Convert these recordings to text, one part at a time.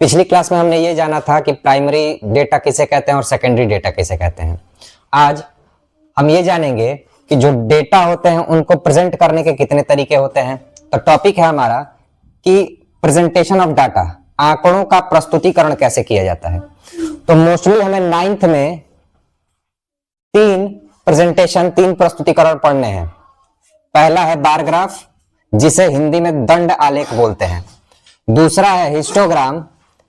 पिछली क्लास में हमने ये जाना था कि प्राइमरी डेटा किसे कहते हैं और सेकेंडरी डेटा किसे कहते हैं। आज हम ये जानेंगे कि जो डेटा होते हैं उनको प्रेजेंट करने के कितने तरीके होते हैं। तो टॉपिक है हमारा कि प्रेजेंटेशन ऑफ डाटा, आंकड़ों का प्रस्तुतिकरण कैसे किया जाता है। तो मोस्टली हमें 9th में तीन प्रस्तुतिकरण पढ़ने हैं। पहला है बार ग्राफ, जिसे हिंदी में दंड आलेख बोलते हैं। दूसरा है हिस्टोग्राम,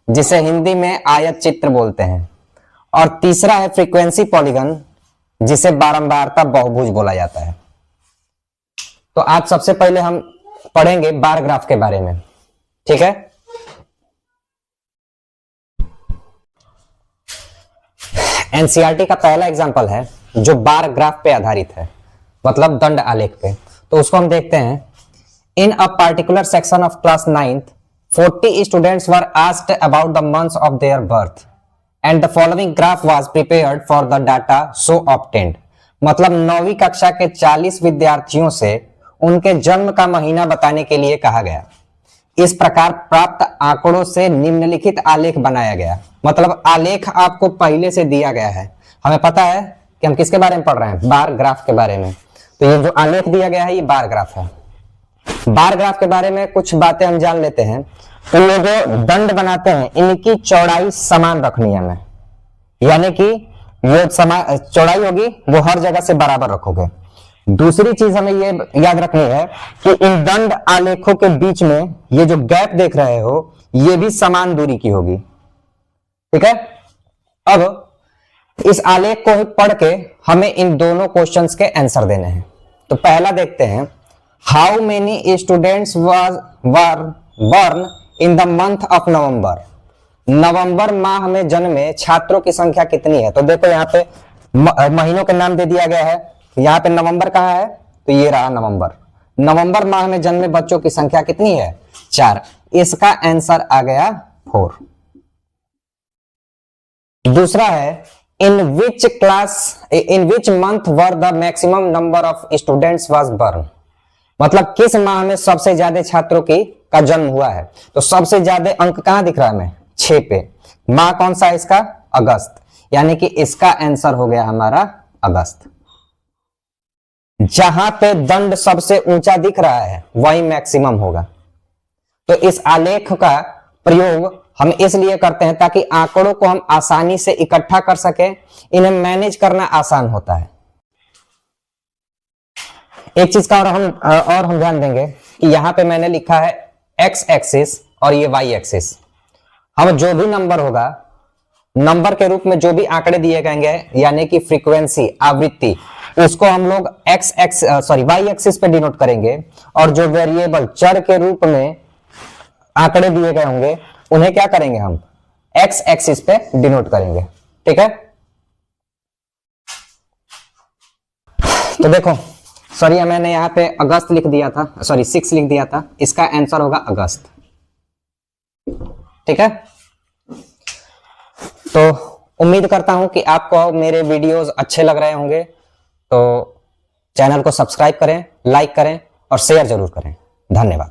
जिसे हिंदी में आयत चित्र बोलते हैं। और तीसरा है फ्रीक्वेंसी पॉलीगन, जिसे बारंबारता बहुभुज बोला जाता है। तो आज सबसे पहले हम पढ़ेंगे बार ग्राफ के बारे में, ठीक है। एनसीईआरटी का पहला एग्जांपल है जो बार ग्राफ पे आधारित है, मतलब दंड आलेख पे। तो उसको हम देखते हैं। In a particular section of class 9th 40 students were asked about the months of their birth and the following graph was prepared for the data so obtained। मतलब 9वीं कक्षा के 40 विद्यार्थियों से उनके जन्म का महीना बताने के लिए कहा गया। इस प्रकार प्राप्त आंकड़ों से निम्नलिखित आलेख बनाया गया। मतलब आलेख आपको पहले से दिया गया है। हमें पता है कि हम किसके बारे में पढ़ रहे हैं, बार ग्राफ के बारे में। तो ये जो आलेख दिया गया है ये बार ग्राफ है। बार ग्राफ के बारे में कुछ बातें हम जान लेते हैं। तो ये जो दंड बनाते हैं इनकी चौड़ाई समान रखनी है हमें, यानी कि ये समान चौड़ाई होगी वो हर जगह से बराबर रखोगे। दूसरी चीज हमें ये याद रखनी है कि इन दंड आलेखों के बीच में ये जो गैप देख रहे हो ये भी समान दूरी की होगी, ठीक है। अब इस आलेख को पढ़ के हमें इन दोनों क्वेश्चंस के आंसर देने हैं। तो पहला देखते हैं, how many students were born in the month of November. नवंबर माह में जन्मे छात्रों की संख्या कितनी है। तो देखो यहाँ पे महीनों के नाम दे दिया गया है। यहाँ पे नवंबर कहाँ है, तो ये रहा नवंबर। नवंबर माह में जन्मे बच्चों की संख्या कितनी है, 4। इसका आंसर आ गया 4। दूसरा है, in which month were the maximum number of students was born. मतलब किस माह में सबसे ज्यादा छात्रों का जन्म हुआ है। तो सबसे ज्यादा अंक कहां दिख रहा है हमें, 6 पे। माह कौन सा है इसका, अगस्त, यानी कि इसका आंसर हो गया हमारा अगस्त। जहां पे दंड सबसे ऊंचा दिख रहा है वही मैक्सिमम होगा। तो इस आलेख का प्रयोग हम इसलिए करते हैं ताकि आंकड़ों को हम आसानी से इकट्ठा कर सके, इन्हें मैनेज करना आसान होता है। एक चीज का और हम ध्यान देंगे कि यहां पे मैंने लिखा है एक्स एक्सिस और ये वाई एक्सिस। हम जो भी नंबर होगा, नंबर के रूप में जो भी आंकड़े दिए गए यानी कि फ्रीक्वेंसी, आवृत्ति, उसको हम लोग वाई एक्सिस पे डिनोट करेंगे। और जो वेरिएबल, चर के रूप में आंकड़े दिए गए होंगे उन्हें क्या करेंगे, हम एक्स एक्सिस पे डिनोट करेंगे, ठीक है। तो देखो, सॉरी मैंने यहाँ पे अगस्त लिख दिया था, 6 लिख दिया था। इसका आंसर होगा अगस्त, ठीक है। तो उम्मीद करता हूं कि आपको मेरे वीडियोस अच्छे लग रहे होंगे। तो चैनल को सब्सक्राइब करें, लाइक करें और शेयर जरूर करें। धन्यवाद।